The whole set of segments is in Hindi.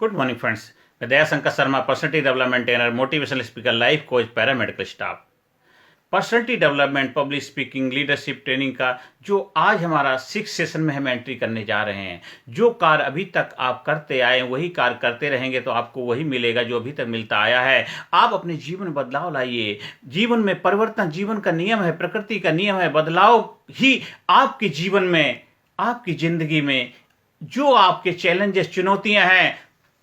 Good morning friends. मैं Dayashankar Sharma, personality development trainer, motivational speaker, life coach, paramedical staff. Personality development, public speaking, leadership training का जो आज हमारा 6 सेशन में हम एंट्री करने जा रहे हैं। जो कार्य अभी तक आप करते आए वही कार्य करते रहेंगे तो आपको वही मिलेगा जो अभी तक मिलता आया है। आप अपने जीवन में बदलाव लाइए। जीवन में परिवर्तन जीवन का नियम है, प्रकृति का नियम है। बदलाव ही आपके जीवन में, आपकी जिंदगी में जो आपके चैलेंजेस, चुनौतियां हैं,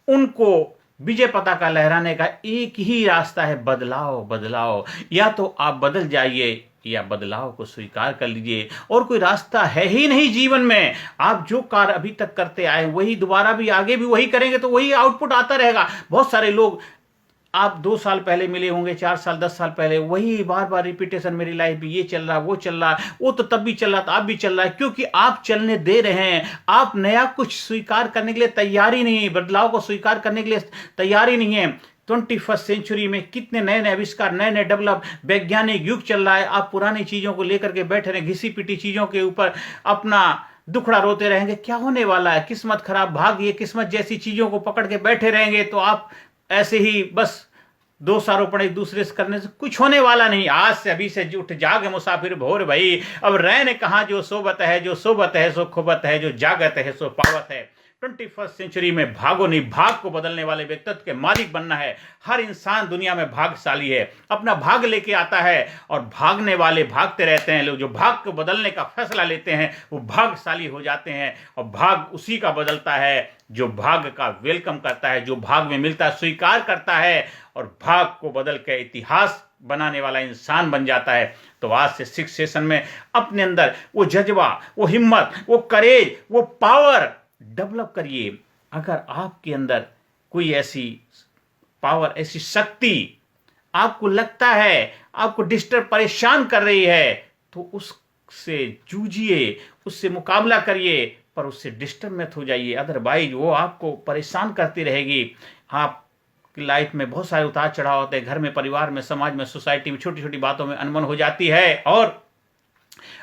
उनको विजय पताका लहराने का एक ही रास्ता है, बदलाव। बदलाव, या तो आप बदल जाइए या बदलाव को स्वीकार कर लीजिए। और कोई रास्ता है ही नहीं जीवन में। आप जो कार्य अभी तक करते आए वही दोबारा भी आगे भी वही करेंगे तो वही आउटपुट आता रहेगा। बहुत सारे लोग आप 2 साल पहले मिले होंगे, 4 साल, 10 साल पहले, वही बार बार रिपीटेशन। मेरी लाइफ में ये चल रहा, वो चल रहा, वो तो तब भी चल रहा था, अब भी चल रहा है। क्योंकि आप चलने दे रहे हैं। आप नया कुछ स्वीकार करने के लिए तैयार ही नहीं है, बदलाव को स्वीकार करने के लिए तैयार ही नहीं है। 21st सेंचुरी में कितने नए नए आविष्कार, नए नए डेवलप, वैज्ञानिक युग चल रहा है। आप पुरानी चीजों को लेकर के बैठे रहे, घिसी पिटी चीजों के ऊपर अपना दुखड़ा रोते रहेंगे। क्या होने वाला है? किस्मत खराब, भाग्य, किस्मत जैसी चीजों को पकड़ के बैठे रहेंगे तो आप ऐसे ही बस दोषारोपण एक दूसरे से करने से कुछ होने वाला नहीं। आज से, अभी से उठ जाग मुसाफिर भोर भई, अब रैन कहाँ जो सोबत है, जो सोबत है सो खुबत है, जो जागत है सो पावत है। 21st सेंचुरी में भागो नहीं, भाग को बदलने वाले व्यक्तित्व के मालिक बनना है। हर इंसान दुनिया में भाग्यशाली है, अपना भाग लेके आता है और भागने वाले भागते रहते हैं। लोग जो भाग को बदलने का फैसला लेते हैं वो भाग्यशाली हो जाते हैं। और भाग उसी का बदलता है जो भाग का वेलकम करता है, जो भाग में मिलता है स्वीकार करता है और भाग को बदल के इतिहास बनाने वाला इंसान बन जाता है। तो आज से 6 सेशन में अपने अंदर वो जज्बा, वो हिम्मत, वो करेज, वो पावर डेवलप करिए। अगर आपके अंदर कोई ऐसी पावर, ऐसी शक्ति आपको लगता है आपको डिस्टर्ब, परेशान कर रही है तो उससे जूझिए, उससे मुकाबला करिए, पर उससे डिस्टर्ब मत हो जाइए। अदरवाइज वो आपको परेशान करती रहेगी। आप लाइफ में बहुत सारे उतार चढ़ाव होते हैं, घर में, परिवार में, समाज में, सोसाइटी में, छोटी छोटी बातों में अनबन हो जाती है और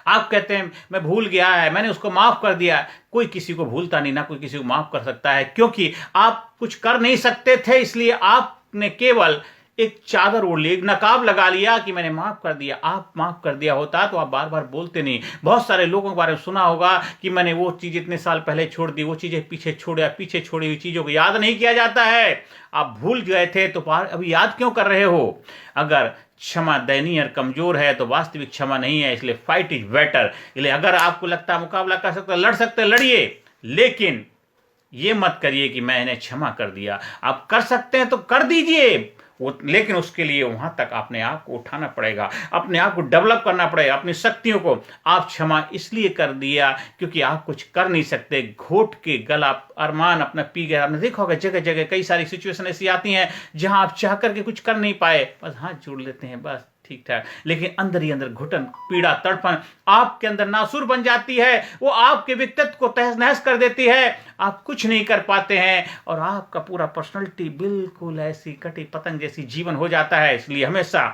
आप कहते हैं मैं भूल गया है, मैंने उसको माफ कर दिया। कोई किसी को भूलता नहीं, ना कोई किसी को माफ कर सकता है। क्योंकि आप कुछ कर नहीं सकते थे, इसलिए आपने केवल एक चादर ओढ़ ली, एक नकाब लगा लिया कि मैंने माफ कर दिया। आप माफ कर दिया होता तो आप बार बार बोलते नहीं। बहुत सारे लोगों के बारे में सुना होगा कि मैंने वो चीज इतने साल पहले छोड़ दी, वो चीजें पीछे छोड़ा, पीछे छोड़ी हुई चीजों को याद नहीं किया जाता है। आप भूल गए थे तो अभी याद क्यों कर रहे हो? अगर क्षमा दयनीय और कमजोर है तो वास्तविक क्षमा नहीं है, इसलिए फाइट इज बेटर। इसलिए अगर आपको लगता है मुकाबला कर सकते, लड़ सकते, लड़िए, लेकिन ये मत करिए कि मैंने क्षमा कर दिया। आप कर सकते हैं तो कर दीजिए वो, लेकिन उसके लिए वहां तक अपने आप को उठाना पड़ेगा, अपने आप को डेवलप करना पड़ेगा, अपनी शक्तियों को। आप क्षमा इसलिए कर दिया क्योंकि आप कुछ कर नहीं सकते, घोट के गला अरमान अपना पी गया। आपने देखा होगा जगह जगह कई सारी सिचुएशन ऐसी आती हैं जहां आप चाह करके कुछ कर नहीं पाए, बस हाथ जोड़ लेते हैं, बस ठीक ठाक, लेकिन अंदर ही अंदर घुटन, पीड़ा, तड़पन आपके अंदर नासुर बन जाती है। वो आपके व्यक्तित्व को तहस नहस कर देती है। आप कुछ नहीं कर पाते हैं और आपका पूरा पर्सनालिटी बिल्कुल ऐसी कटी पतंग जैसी जीवन हो जाता है। इसलिए हमेशा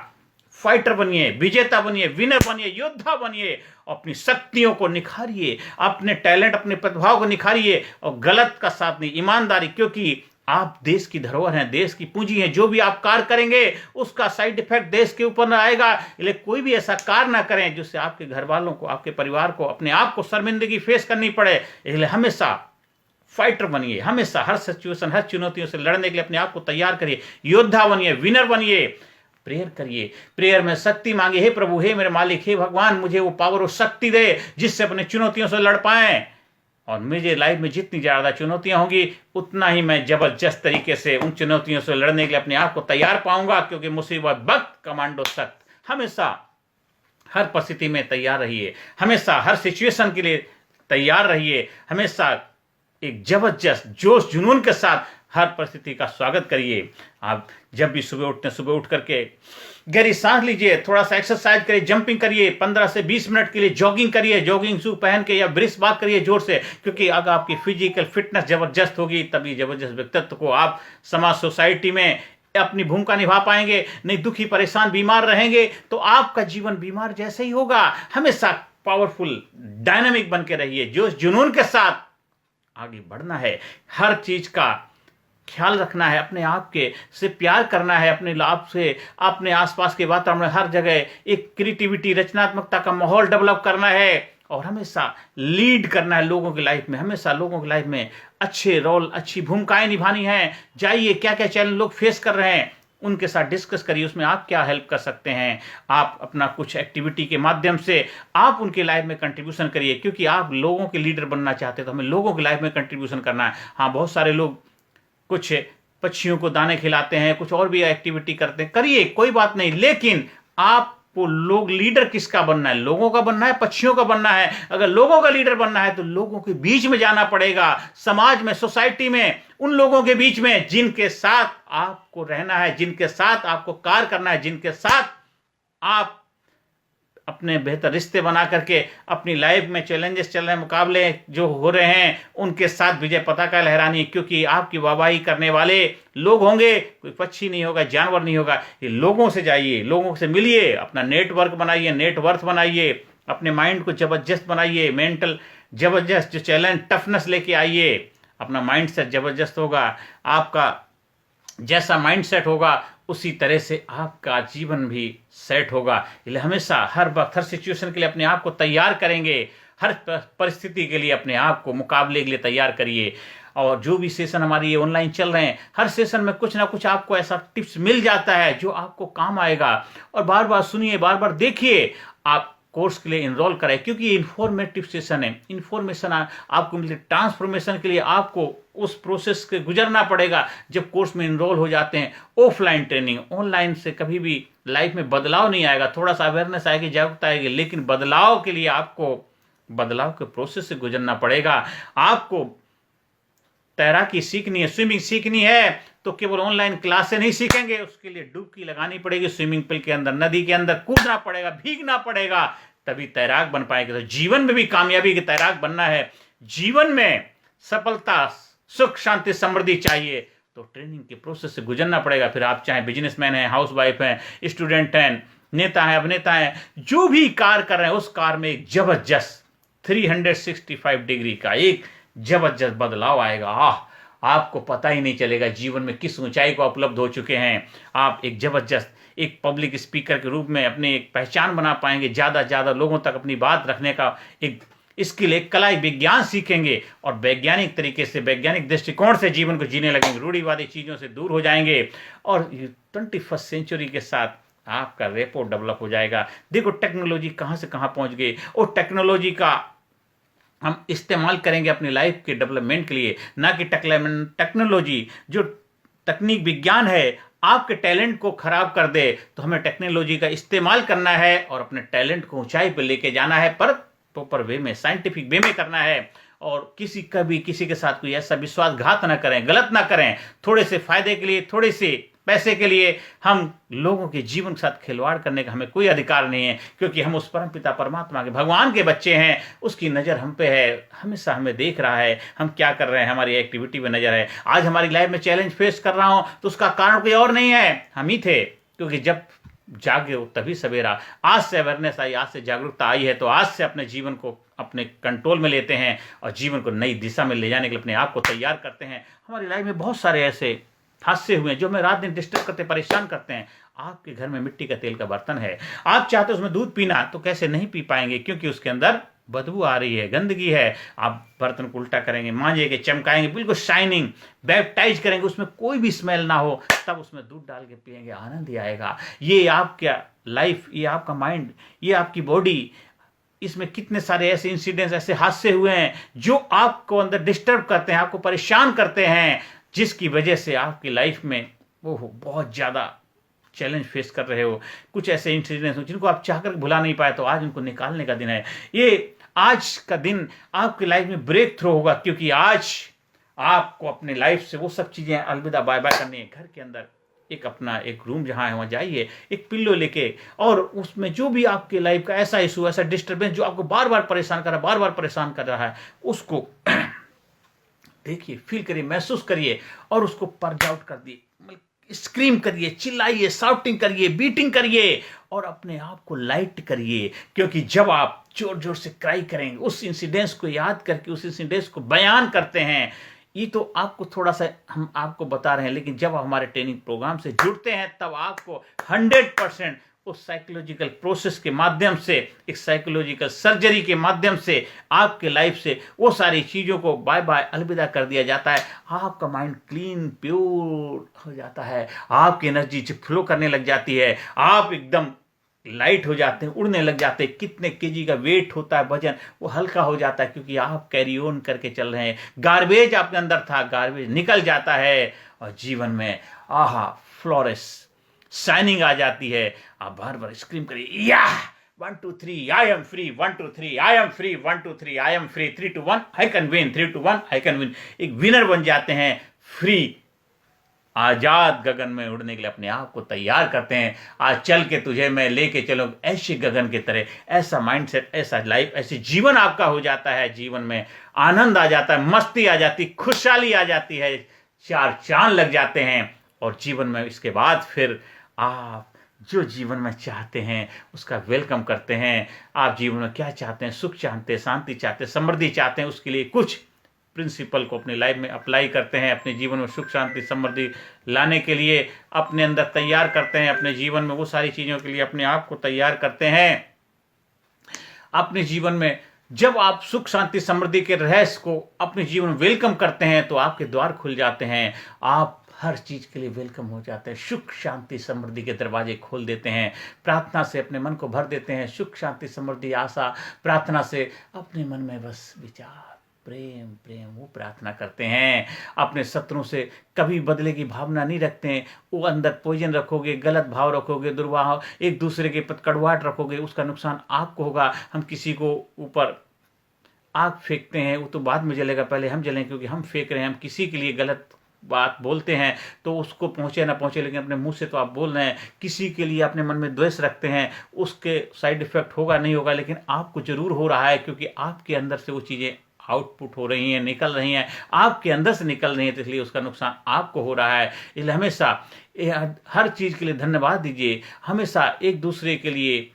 फाइटर बनिए, विजेता बनिए, विनर बनिए, योद्धा बनिए। अपनी शक्तियों को निखारिए, अपने टैलेंट, अपने प्रतिभाओं को निखारिए और गलत का साथ नहीं, ईमानदारी। क्योंकि आप देश की धरोहर हैं, देश की पूंजी हैं। जो भी आप कार्य करेंगे उसका साइड इफेक्ट देश के ऊपर आएगा। इसलिए कोई भी ऐसा कार्य ना करें जिससे आपके घर वालों को, आपके परिवार को, अपने आप को शर्मिंदगी फेस करनी पड़े। इसलिए हमेशा फाइटर बनिए, हमेशा हर सिचुएशन, हर चुनौतियों से लड़ने के लिए अपने आप को तैयार करिए, योद्धा बनिए, विनर बनिए। प्रेयर करिए, प्रेयर में शक्ति मांगे, हे प्रभु, हे मेरे मालिक, हे भगवान, मुझे वो पावर और शक्ति दे जिससे अपने चुनौतियों से लड़ पाएं। और मुझे लाइफ में जितनी ज़्यादा चुनौतियां होंगी उतना ही मैं जबरदस्त तरीके से उन चुनौतियों से लड़ने के लिए अपने आप को तैयार पाऊंगा। क्योंकि मुसीबत वक्त कमांडो सख्त। हमेशा हर परिस्थिति में तैयार रहिए, हमेशा हर सिचुएशन के लिए तैयार रहिए। हमेशा एक जबरदस्त जोश जुनून के साथ हर परिस्थिति का स्वागत करिए। आप जब भी सुबह उठते हैं, सुबह उठ करके गहरी सांस लीजिए, थोड़ा सा एक्सरसाइज करिए, जंपिंग करिए, 15 से 20 मिनट के लिए जॉगिंग करिए, जॉगिंग शू पहन के या ब्रिस्क वॉक करिए जोर से। क्योंकि अगर आपकी फिजिकल फिटनेस जबरदस्त होगी तभी जबरदस्त व्यक्तित्व को आप समाज, सोसाइटी में अपनी भूमिका निभा पाएंगे। नहीं दुखी, परेशान, बीमार रहेंगे तो आपका जीवन बीमार जैसे ही होगा। हमेशा पावरफुल, डायनामिक बन के रहिए, जोश जुनून के साथ आगे बढ़ना है। हर चीज का ख्याल रखना है, अपने आप के से प्यार करना है, अपने आप से, अपने आसपास के वातावरण में हर जगह एक क्रिएटिविटी, रचनात्मकता का माहौल डेवलप करना है और हमेशा लीड करना है लोगों की लाइफ में। हमेशा लोगों की लाइफ में अच्छे रोल, अच्छी भूमिकाएं निभानी है। जाइए, क्या क्या चैलेंज लोग फेस कर रहे हैं उनके साथ डिस्कस करिए, उसमें आप क्या हेल्प कर सकते हैं। आप अपना कुछ एक्टिविटी के माध्यम से आप उनके लाइफ में कंट्रीब्यूशन करिए, क्योंकि आप लोगों के लीडर बनना चाहते हैं तो हमें लोगों की लाइफ में कंट्रीब्यूशन करना है। हाँ, बहुत सारे लोग कुछ पक्षियों को दाने खिलाते हैं, कुछ और भी एक्टिविटी करते हैं, करिए, कोई बात नहीं, लेकिन आपको लोग लीडर किसका बनना है? लोगों का बनना है, पक्षियों का बनना है? अगर लोगों का लीडर बनना है तो लोगों के बीच में जाना पड़ेगा, समाज में, सोसाइटी में, उन लोगों के बीच में जिनके साथ आपको रहना है, जिनके साथ आपको कार्य करना है, जिनके साथ आप अपने बेहतर रिश्ते बना करके अपनी लाइफ में चैलेंजेस चल रहे हैं, मुकाबले जो हो रहे हैं, उनके साथ विजय पताका लहरानी है। क्योंकि आपकी वाहवाही करने वाले लोग होंगे, कोई पक्षी नहीं होगा, जानवर नहीं होगा। ये लोगों से जाइए, लोगों से मिलिए, अपना नेटवर्क बनाइए, नेटवर्थ बनाइए, अपने माइंड को जबरदस्त बनाइए, मेंटल जबरदस्त जो चैलेंज, टफनेस लेके आइए। अपना माइंड सेट जबरदस्त होगा, आपका जैसा माइंड सेट होगा उसी तरह से आपका जीवन भी सेट होगा। इसलिए हमेशा, हर वक्त, हर सिचुएशन के लिए अपने आप को तैयार करेंगे, हर परिस्थिति के लिए अपने आप को मुकाबले के लिए तैयार करिए। और जो भी सेशन हमारी ये ऑनलाइन चल रहे हैं, हर सेशन में कुछ ना कुछ आपको ऐसा टिप्स मिल जाता है जो आपको काम आएगा। और बार बार सुनिए, बार बार देखिए, आप कोर्स के लिए इनरोल करें, क्योंकि ये इन्फॉर्मेटिव सेशन है। इन्फॉर्मेशन आपको मिलती है, ट्रांसफॉर्मेशन के लिए आपको उस प्रोसेस के गुजरना पड़ेगा। जब कोर्स में इनरोल हो जाते हैं, ऑफलाइन ट्रेनिंग, ऑनलाइन से कभी भी लाइफ में बदलाव नहीं आएगा। थोड़ा सा अवेयरनेस आएगी, जागरूकता आएगी, लेकिन बदलाव के लिए आपको बदलाव के प्रोसेस से गुजरना पड़ेगा। आपको तैराकी सीखनी है, स्विमिंग सीखनी है, तो केवल ऑनलाइन क्लास से नहीं सीखेंगे, उसके लिए डुबकी लगानी पड़ेगी, स्विमिंग पूल के अंदर, नदी के अंदर कूदना पड़ेगा, भीगना पड़ेगा, तभी तैराक बन पाएंगे। तो जीवन में भी कामयाबी के तैराक बनना है, जीवन में सफलता, सुख, शांति, समृद्धि चाहिए, तो ट्रेनिंग के प्रोसेस से गुजरना पड़ेगा। फिर आप चाहे बिजनेसमैन हैं, हाउसवाइफ हैं, स्टूडेंट हैं, नेता हैं, अभिनेता हैं, जो भी कार्य कर रहे हैं, उस कार्य में एक जबरदस्त 365 डिग्री का एक जबरदस्त बदलाव आएगा। आपको पता ही नहीं चलेगा जीवन में किस ऊंचाई को उपलब्ध हो चुके हैं। आप एक जबरदस्त एक पब्लिक स्पीकर के रूप में अपनी एक पहचान बना पाएंगे, ज़्यादा से ज़्यादा लोगों तक अपनी बात रखने का एक इसके लिए कला, विज्ञान सीखेंगे और वैज्ञानिक तरीके से, वैज्ञानिक दृष्टिकोण से जीवन को जीने लगेंगे, रूढ़िवादी चीज़ों से दूर हो जाएंगे और 21st सेंचुरी के साथ आपका रेपो डेवलप हो जाएगा। देखो टेक्नोलॉजी कहाँ से कहाँ पहुँच गई, और टेक्नोलॉजी का हम इस्तेमाल करेंगे अपनी लाइफ के डेवलपमेंट के लिए, ना कि टेक्नोलॉजी जो तकनीक विज्ञान है आपके टैलेंट को खराब कर दे। तो हमें टेक्नोलॉजी का इस्तेमाल करना है और अपने टैलेंट को ऊंचाई पर लेके जाना है, पर प्रॉपर वे में, साइंटिफिक वे में करना है। और किसी के साथ कोई ऐसा विश्वासघात ना करें, गलत ना करें। थोड़े से फायदे के लिए, थोड़े से पैसे के लिए हम लोगों के जीवन के साथ खिलवाड़ करने का हमें कोई अधिकार नहीं है, क्योंकि हम उस परमपिता परमात्मा के, भगवान के बच्चे हैं। उसकी नज़र हम पे है, हमेशा हमें देख रहा है, हम क्या कर रहे हैं, हमारी एक्टिविटी में नज़र है। आज हमारी लाइफ में चैलेंज फेस कर रहा हूं तो उसका कारण कोई और नहीं है, हम ही थे। क्योंकि जब जागे हो तभी सवेरा। आज से अवेयरनेस आई, आज से जागरूकता आई है, तो आज से अपने जीवन को अपने कंट्रोल में लेते हैं और जीवन को नई दिशा में ले जाने के लिए अपने आप को तैयार करते हैं। हमारी लाइफ में बहुत सारे ऐसे हादसे हुए हैं जो हमें रात दिन डिस्टर्ब करते, परेशान करते हैं। आपके घर में मिट्टी का तेल का बर्तन है, आप चाहते हो उसमें दूध पीना, तो कैसे नहीं पी पाएंगे, क्योंकि उसके अंदर बदबू आ रही है, गंदगी है। आप बर्तन को उल्टा करेंगे, मांजेंगे, चमकाएंगे, बिल्कुल शाइनिंग, बैप्टाइज करेंगे, उसमें कोई भी स्मेल ना हो, तब उसमें दूध डाल के पिएंगे, आनंद ही आएगा। ये आपका लाइफ, ये आपका माइंड, ये आपकी बॉडी, इसमें कितने सारे ऐसे इंसिडेंट्स, ऐसे हादसे हुए हैं जो आपको अंदर डिस्टर्ब करते हैं, आपको परेशान करते हैं, जिसकी वजह से आपकी लाइफ में वो बहुत ज़्यादा चैलेंज फेस कर रहे हो। कुछ ऐसे इंसिडेंट्स हो जिनको आप चाहकर भुला नहीं पाए, तो आज उनको निकालने का दिन है। ये आज का दिन आपकी लाइफ में ब्रेक थ्रू होगा, क्योंकि आज आपको अपने लाइफ से वो सब चीज़ें अलविदा बाय बाय करनी है। घर के अंदर एक अपना एक रूम जहाँ है वहाँ जाइए, एक पिल्लो लेके, और उसमें जो भी आपके लाइफ का ऐसा इशू, ऐसा डिस्टर्बेंस जो आपको बार बार परेशान कर रहा है, बार बार परेशान कर रहा है, उसको देखिए, फील करिए, महसूस करिए और उसको पर्ज आउट कर दिए। स्क्रीम करिए, चिल्लाइए, शाउटिंग करिए, बीटिंग करिए और अपने आप को लाइट करिए। क्योंकि जब आप जोर जोर से क्राई करेंगे, उस इंसिडेंस को याद करके, उस इंसिडेंस को बयान करते हैं, ये तो आपको थोड़ा सा हम आपको बता रहे हैं, लेकिन जब आप हमारे ट्रेनिंग प्रोग्राम से जुड़ते हैं तब आपको 100% उस साइकोलॉजिकल प्रोसेस के माध्यम से, एक साइकोलॉजिकल सर्जरी के माध्यम से आपके लाइफ से वो सारी चीज़ों को बाय बाय अलविदा कर दिया जाता है। आपका माइंड क्लीन प्योर हो जाता है, आपकी एनर्जी फ्लो करने लग जाती है, आप एकदम लाइट हो जाते हैं, उड़ने लग जाते हैं। कितने केजी का वेट होता है, वजन, वो हल्का हो जाता है, क्योंकि आप कैरी ऑन करके चल रहे हैं। गार्बेज आपके अंदर था, गार्बेज निकल जाता है और जीवन में आहा फ्लोरेस शाइनिंग आ जाती है। आप बार बार स्क्रीम करिए, या 1 2 3 I am free, 1 2 3 I am free, 1 2 3 I am free, 3 2 1 I can win, 3 2 1 I can win. एक विनर बन जाते हैं, फ्री, आजाद गगन में उड़ने के लिए अपने आप को तैयार करते हैं। आज चल के तुझे मैं लेके चलूं ऐसे गगन की तरह। ऐसा माइंडसेट, ऐसा लाइफ, ऐसे जीवन आपका हो जाता है। जीवन में आनंद आ जाता है, मस्ती आ जाती, खुशहाली आ जाती है, 4 चांद लग जाते हैं। और जीवन में इसके बाद फिर आप जो जीवन में चाहते हैं उसका वेलकम करते हैं। आप जीवन में क्या चाहते हैं, सुख चाहते हैं, शांति चाहते हैं, समृद्धि चाहते हैं, उसके लिए कुछ प्रिंसिपल को अपनी लाइफ में अप्लाई करते हैं। अपने जीवन में सुख शांति समृद्धि लाने के लिए अपने अंदर तैयार करते हैं। अपने जीवन में वो सारी चीज़ों के लिए अपने आप को तैयार करते हैं। अपने जीवन में जब आप सुख शांति समृद्धि के रहस्य को अपने जीवन में वेलकम करते हैं तो आपके द्वार खुल जाते हैं। आप हर चीज के लिए वेलकम हो जाते हैं। सुख शांति समृद्धि के दरवाजे खोल देते हैं। प्रार्थना से अपने मन को भर देते हैं। सुख शांति समृद्धि आशा प्रार्थना से अपने मन में बस विचार प्रेम प्रेम वो प्रार्थना करते हैं। अपने शत्रुओं से कभी बदले की भावना नहीं रखते हैं। वो अंदर पॉइजन रखोगे, गलत भाव रखोगे, दुर्भाव, एक दूसरे के प्रति कड़वाहट रखोगे, उसका नुकसान आपको होगा। हम किसी को ऊपर आग फेंकते हैं, वो तो बाद में जलेगा, पहले हम जलें, क्योंकि हम फेंक रहे हैं। हम किसी के लिए गलत बात बोलते हैं तो उसको पहुंचे ना पहुंचे, लेकिन अपने मुंह से तो आप बोल रहे हैं। किसी के लिए अपने मन में द्वेष रखते हैं, उसके साइड इफेक्ट होगा नहीं होगा, लेकिन आपको जरूर हो रहा है, क्योंकि आपके अंदर से वो चीज़ें आउटपुट हो रही हैं, निकल रही हैं, आपके अंदर से निकल रही हैं, तो इसलिए उसका नुकसान आपको हो रहा है। इसलिए हमेशा हर चीज़ के लिए धन्यवाद दीजिए। हमेशा एक दूसरे के लिए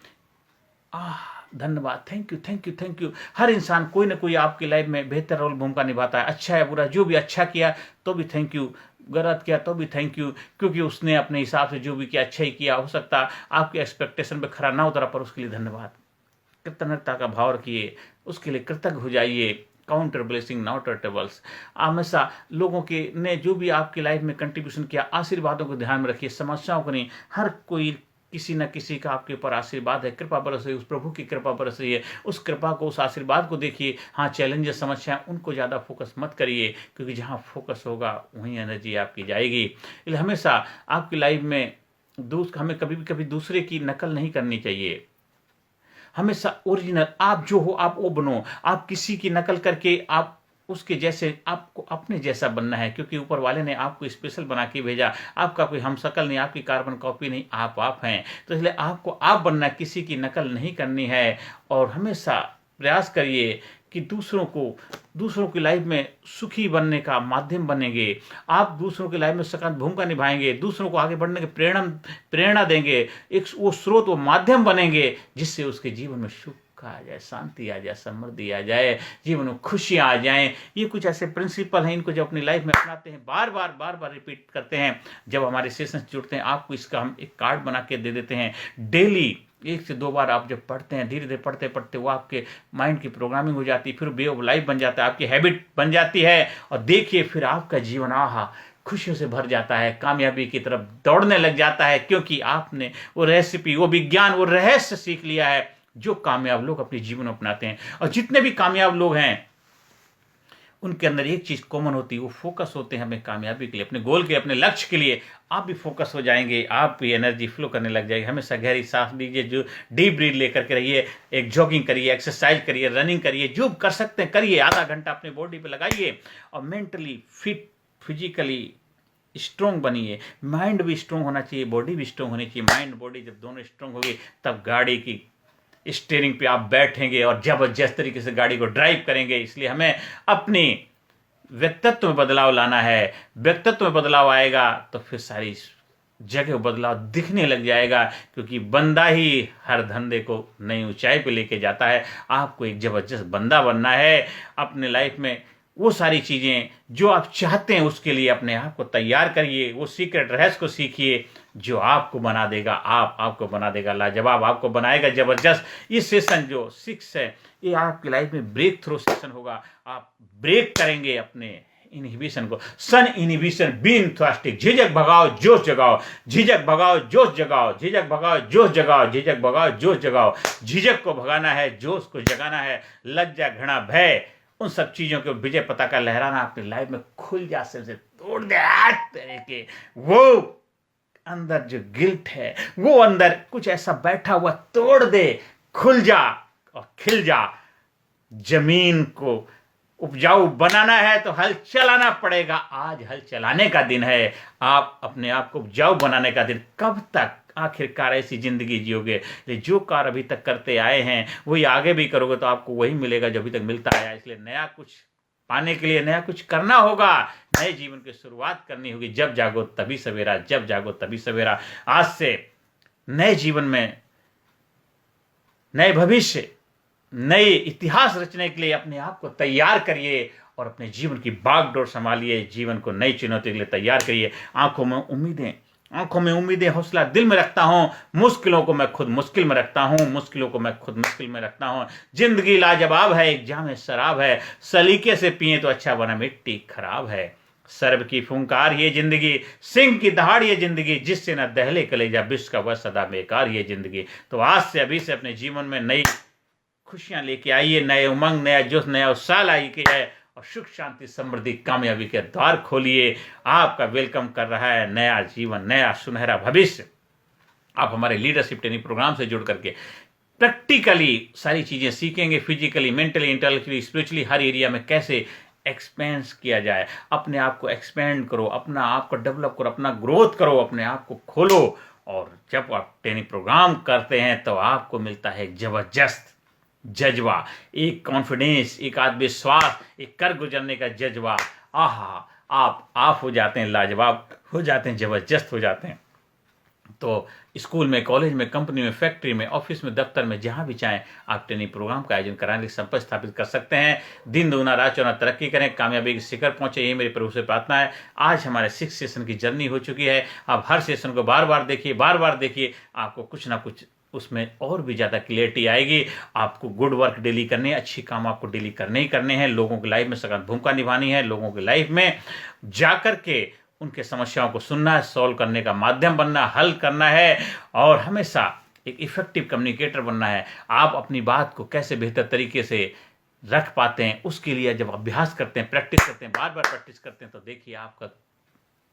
धन्यवाद, thank you thank you thank you. हर इंसान कोई ना कोई आपकी लाइफ में बेहतर रोल भूमिका निभाता है। अच्छा है बुरा, जो भी अच्छा किया तो भी थैंक यू, गलत किया तो भी थैंक यू, क्योंकि उसने अपने हिसाब से जो भी किया अच्छा ही किया। हो सकता है आपके एक्सपेक्टेशन पे खरा ना उतरा, पर उसके लिए धन्यवाद, कृतज्ञता का भाव रखिए, उसके लिए कृतज्ञ हो जाइए। Counter blessing not tables. हमेशा लोगों के ने जो भी आपकी लाइफ में कंट्रीब्यूशन किया, आशीर्वादों को ध्यान में रखिए, समस्याओं को नहीं। हर कोई किसी न किसी का आपके ऊपर आशीर्वाद है, कृपा बरस रही है, उस प्रभु की कृपा बरस रही है। उस कृपा को, उस आशीर्वाद को देखिए। हाँ, चैलेंजेस, समस्याएं, उनको ज़्यादा फोकस मत करिए, क्योंकि जहाँ फोकस होगा वहीं एनर्जी आपकी जाएगी। इसलिए हमेशा आपकी लाइफ में हमें कभी भी कभी दूसरे की नकल नहीं करनी चाहिए। हमेशा ओरिजिनल आप जो हो आप वो बनो। आप किसी की नकल करके आप उसके जैसे, आपको अपने जैसा बनना है, क्योंकि ऊपर वाले ने आपको स्पेशल बना के भेजा। आपका कोई हमशक्ल नहीं, आपकी कार्बन कॉपी नहीं, आप हैं। तो इसलिए आपको आप बनना है, किसी की नकल नहीं करनी है। और हमेशा प्रयास करिए कि दूसरों की लाइफ में सुखी बनने का माध्यम बनेंगे। आप दूसरों की लाइफ में सकारात्मक भूमिका निभाएंगे, दूसरों को आगे बढ़ने की प्रेरणा देंगे। एक वो स्रोत, वो माध्यम बनेंगे जिससे उसके जीवन में सुख आ जाए, शांति आ जाए, समृद्धि आ जाए, जीवन में खुशियां आ जाएं। ये कुछ ऐसे प्रिंसिपल हैं, इनको जब अपनी लाइफ में अपनाते हैं, बार बार रिपीट करते हैं। जब हमारे सेशंस जुड़ते हैं, आपको इसका हम एक कार्ड बना के दे देते हैं। डेली 1 से 2 बार आप जब पढ़ते हैं, धीरे धीरे पढ़ते पढ़ते वो आपके माइंड की प्रोग्रामिंग हो जाती है, फिर वे ऑफ लाइफ बन जाता है, आपकी हैबिट बन जाती है। और देखिए फिर आपका जीवन खुशियों से भर जाता है, कामयाबी की तरफ दौड़ने लग जाता है, क्योंकि आपने वो रेसिपी, वो विज्ञान, वो रहस्य सीख लिया है जो कामयाब लोग अपने जीवन में अपनाते हैं। और जितने भी कामयाब लोग हैं उनके अंदर एक चीज कॉमन होती है, वो फोकस होते हैं अपने कामयाबी के लिए, अपने गोल के, अपने लक्ष्य के लिए। आप भी फोकस हो जाएंगे, आप भी एनर्जी फ्लो करने लग जाएगी। हमेशा गहरी सांस लीजिए, जो डीप ब्रीथ लेकर के रहिए, एक जॉगिंग करिए, एक्सरसाइज करिए, रनिंग करिए, जो कर सकते हैं करिए। आधा घंटा अपने बॉडी पे लगाइए और मेंटली फिट, फिजिकली स्ट्रोंग बनिए। माइंड भी स्ट्रोंग होना चाहिए, बॉडी भी स्ट्रोंग होनी चाहिए। माइंड बॉडी जब दोनों स्ट्रोंग होगी तब गाड़ी की स्टीयरिंग पे आप बैठेंगे और जबरदस्त तरीके से गाड़ी को ड्राइव करेंगे। इसलिए हमें अपनी व्यक्तित्व में बदलाव लाना है। व्यक्तित्व में बदलाव आएगा तो फिर सारी जगह बदलाव दिखने लग जाएगा, क्योंकि बंदा ही हर धंधे को नई ऊंचाई पे लेके जाता है। आपको एक जबरदस्त बंदा बनना है। अपने लाइफ में वो सारी चीज़ें जो आप चाहते हैं उसके लिए अपने आप को तैयार करिए। वो सीक्रेट रहस्य को सीखिए जो आपको बना देगा, आपको बना देगा लाजवाब, आपको बनाएगा ज़बरदस्त। ये सेशन जो 6 है ये आपकी लाइफ में ब्रेक थ्रू सेशन होगा। आप ब्रेक करेंगे अपने इनहिबिशन को। सन इनहिबिशन बी इंथ्रास्टिक। झिझक भगाओ जोश जगाओ, झिझक भगाओ जोश जगाओ, झिझक भगाओ जोश जगाओ, झिझक भगाओ जोश जगाओ। झिझक को भगाना है, जोश को जगाना है। लज्जा घृणा भय उन सब चीज़ों के विजय पताका लहराना अपनी लाइफ में खुल जा से तोड़ दे तेरे के। वो अंदर जो गिल्ट है, वो अंदर कुछ ऐसा बैठा हुआ तोड़ दे, खुल जा और खिल जा। जमीन को उपजाऊ बनाना है तो हल चलाना पड़ेगा। आज हल चलाने का दिन है, आप अपने आप को उपजाऊ बनाने का दिन। कब तक आखिरकार ऐसी जिंदगी जियोगे? जो कार्य अभी तक करते आए हैं वही आगे भी करोगे तो आपको वही मिलेगा जो अभी तक मिलता आया। इसलिए नया कुछ पाने के लिए नया कुछ करना होगा, नए जीवन की शुरुआत करनी होगी। जब जागो तभी सवेरा, जब जागो तभी सवेरा। आज से नए जीवन में, नए भविष्य, नए इतिहास रचने के लिए अपने आप को तैयार करिए और अपने जीवन की बागडोर संभालिए। जीवन को नई चुनौती के लिए तैयार करिए। आंखों में उम्मीदें, हौसला दिल में रखता हूं। मुश्किलों को मैं खुद मुश्किल में रखता हूं, मुश्किलों को मैं खुद मुश्किल में रखता हूं। जिंदगी लाजवाब है, एक जाम शराब है। सलीके से पिए तो अच्छा वरना मिट्टी खराब है। सर्व की फुंकार ये जिंदगी, सिंह की दहाड़ ये जिंदगी, जिससे न दहले कलेजा विश्व का वह सदा बेकार ये जिंदगी। तो आज से अभी से अपने जीवन में नई खुशियां लेके आइए, नए उमंग, नया जोश, नया उत्साह लाइए है और सुख शांति समृद्धि कामयाबी के द्वार खोलिए। आपका वेलकम कर रहा है नया जीवन, नया सुनहरा भविष्य। आप हमारे लीडरशिप ट्रेनिंग प्रोग्राम से जुड़ करके प्रैक्टिकली सारी चीज़ें सीखेंगे। फिजिकली, मेंटली, इंटेलेक्चुअली, स्पिरिचुअली हर एरिया में कैसे एक्सपेंड किया जाए। अपने आप को एक्सपेंड करो, अपना आप को डेवलप करो, अपना ग्रोथ करो, अपने आप को खोलो। और जब आप ट्रेनिंग प्रोग्राम करते हैं तो आपको मिलता है एक जबरदस्त जज्बा, एक कॉन्फिडेंस, एक आत्मविश्वास, एक कर गुजरने का जज्बा। आहा, आप हो जाते हैं, लाजवाब हो जाते हैं, जबरदस्त हो जाते हैं। तो स्कूल में, कॉलेज में, कंपनी में, फैक्ट्री में, ऑफिस में, दफ्तर में, जहां भी चाहें आप ट्रेनिंग प्रोग्राम का आयोजन कराने के संपर्क स्थापित कर सकते हैं। दिन दूना रात चौना तरक्की करें, कामयाबी के शिखर पहुंचे, यही मेरी प्रभु से प्रार्थना है। आज हमारे 6 सेशन की जर्नी हो चुकी है। आप हर सेशन को बार बार देखिए, आपको कुछ ना कुछ उसमें और भी ज़्यादा क्लियरिटी आएगी। आपको गुड वर्क डेली करने, अच्छी काम आपको डेली करने ही करने हैं। लोगों की लाइफ में सकारात्मक भूमिका निभानी है। लोगों की लाइफ में जाकर के उनके समस्याओं को सुनना है, सॉल्व करने का माध्यम बनना, हल करना है और हमेशा एक इफेक्टिव कम्युनिकेटर बनना है। आप अपनी बात को कैसे बेहतर तरीके से रख पाते हैं, उसके लिए जब अभ्यास करते हैं, प्रैक्टिस करते हैं, बार बार प्रैक्टिस करते हैं, तो देखिए आपका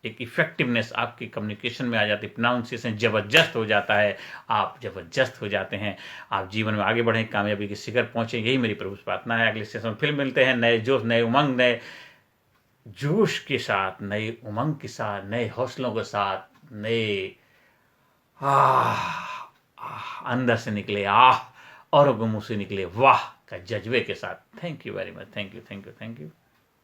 एक इफेक्टिवनेस आपकी कम्युनिकेशन में आ जाती है। प्रोनाउंसिएशन जबरदस्त हो जाता है, आप जबरदस्त हो जाते हैं। आप जीवन में आगे बढ़ें, कामयाबी के शिखर पहुंचे, यही मेरी प्रभु से प्रार्थना है। अगले सेशन में फिर मिलते हैं नए जोश, नए उमंग, नए जोश के साथ, नए उमंग के साथ, नए हौसलों के साथ, नए अंदर से निकले और मुंह से निकले वाह का जज्बे के साथ। Thank you very much. Thank you.